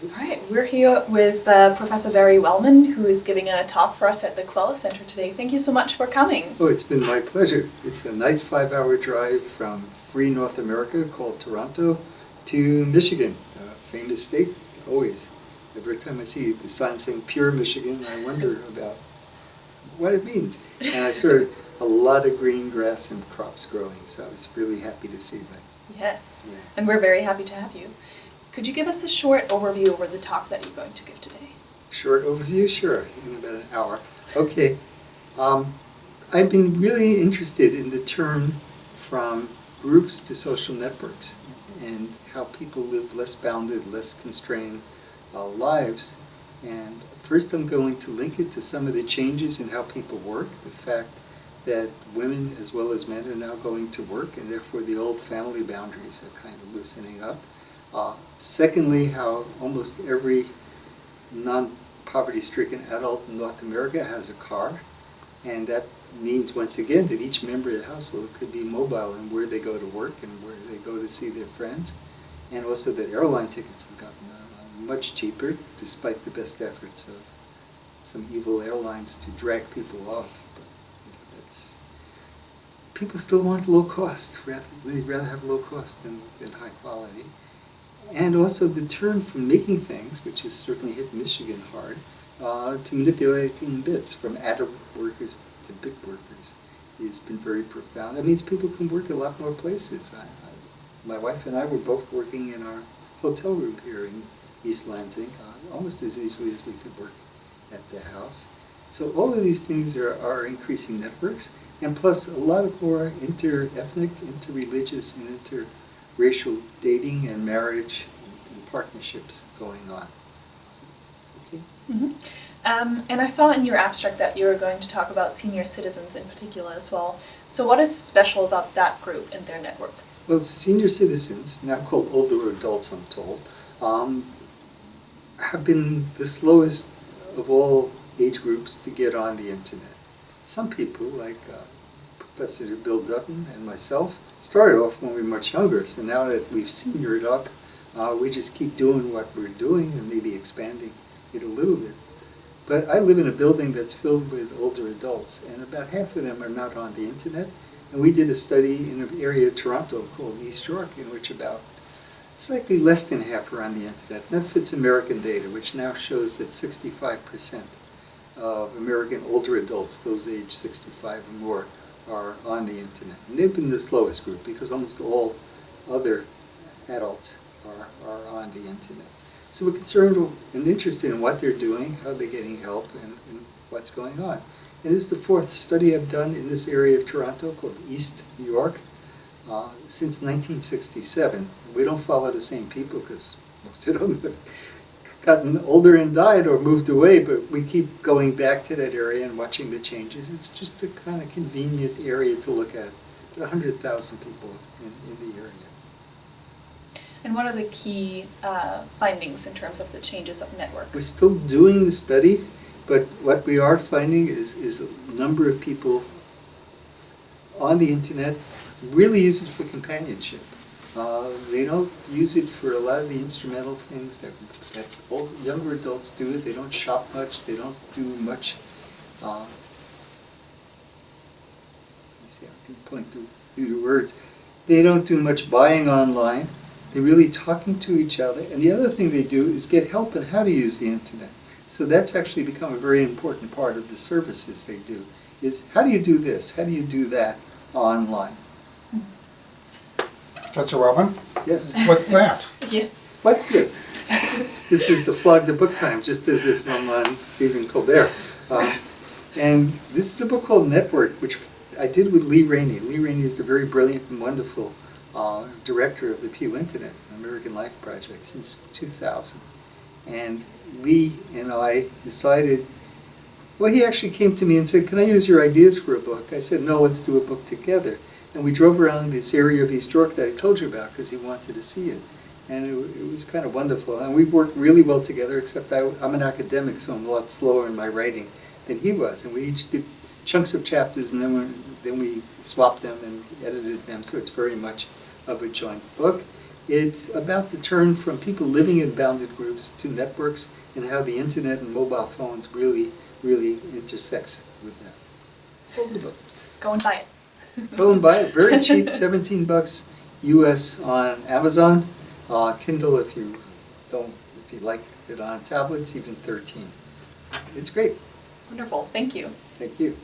All right, we're here with Professor Barry Wellman, who is giving a talk for us at the Quello Center today. Thank you so much for coming. Oh, it's been my pleasure. It's a nice 5-hour drive from free North America called Toronto to Michigan, a famous state, always. Every time I see the sign saying pure Michigan, I wonder about what it means. And I saw a lot of green grass and crops growing, so I was really happy to see that. Yes, Yeah. and we're very happy to have you. Could you give us a short overview over the talk that you're going to give today? Short overview? Sure, in about an hour. Okay. I've been really interested in the turn from groups to social networks and how people live less bounded, less constrained lives. And first I'm going to link it to some of the changes in how people work, the fact that women as well as men are now going to work, and therefore the old family boundaries are kind of loosening up. Secondly, how almost every non-poverty-stricken adult in North America has a car, and that means once again that each member of the household could be mobile in where they go to work and where they go to see their friends, and also that airline tickets have gotten much cheaper despite the best efforts of some evil airlines to drag people off. But people still want low cost. They'd rather have low cost than high quality. And also the turn from making things, which has certainly hit Michigan hard, to manipulating bits, from atom workers to bit workers, has been very profound. That means people can work a lot more places. My wife and I were both working in our hotel room here in East Lansing, almost as easily as we could work at the house. So all of these things are increasing networks, and plus a lot more inter-ethnic, inter-religious, and interracial dating and marriage and partnerships going on. Okay. Mm-hmm. And I saw in your abstract that you were going to talk about senior citizens in particular as well. So what is special about that group and their networks? Well, senior citizens, now called older adults, I'm told, have been the slowest of all age groups to get on the internet. Some people, like Professor Bill Dutton and myself, started off when we were much younger, so now that we've seniored up, we just keep doing what we're doing and maybe expanding it a little bit. But I live in a building that's filled with older adults, and about half of them are not on the internet. And we did a study in an area of Toronto called East York, in which about slightly less than half are on the internet. And that fits American data, which now shows that 65% of American older adults, those aged 65 or more, are on the internet. And they've been the slowest group because almost all other adults are on the internet. So we're concerned and interested in what they're doing, how they're getting help, and what's going on. And this is the fourth study I've done in this area of Toronto called East New York since 1967. We don't follow the same people because most of them have gotten older and died or moved away, but we keep going back to that area and watching the changes. It's just a kind of convenient area to look at. There are 100,000 people in the area. And what are the key findings in terms of the changes of networks? We're still doing the study, but what we are finding is a number of people on the internet really use it for companionship. They don't use it for a lot of the instrumental things that all younger adults do. They don't shop much. They don't do much. Let's see, I can point to the words. They don't do much buying online. They're really talking to each other. And the other thing they do is get help on how to use the internet. So that's actually become a very important part of the services they do, is how do you do this? How do you do that online? Professor Wellman? Yes. What's that? Yes. What's this? This is the Flog the Book Time, just as if I'm on Stephen Colbert. And this is a book called Network, which I did with Lee Rainey. Lee Rainey is the very brilliant and wonderful director of the Pew Internet, American Life Project, since 2000. And Lee and I decided, well, he actually came to me and said, can I use your ideas for a book? I said, no, let's do a book together. And we drove around this area of East York that I told you about because he wanted to see it. And it was kind of wonderful. And we worked really well together, except I'm an academic, so I'm a lot slower in my writing than he was. And we each did chunks of chapters, and then we swapped them and edited them, so it's very much of a joint book. It's about the turn from people living in bounded groups to networks and how the internet and mobile phones really, really intersects with that. Hold the book. Go and buy it. Go and buy it. Very cheap, $17 US on Amazon. Kindle if you like it on tablets, even 13. It's great. Wonderful. Thank you. Thank you.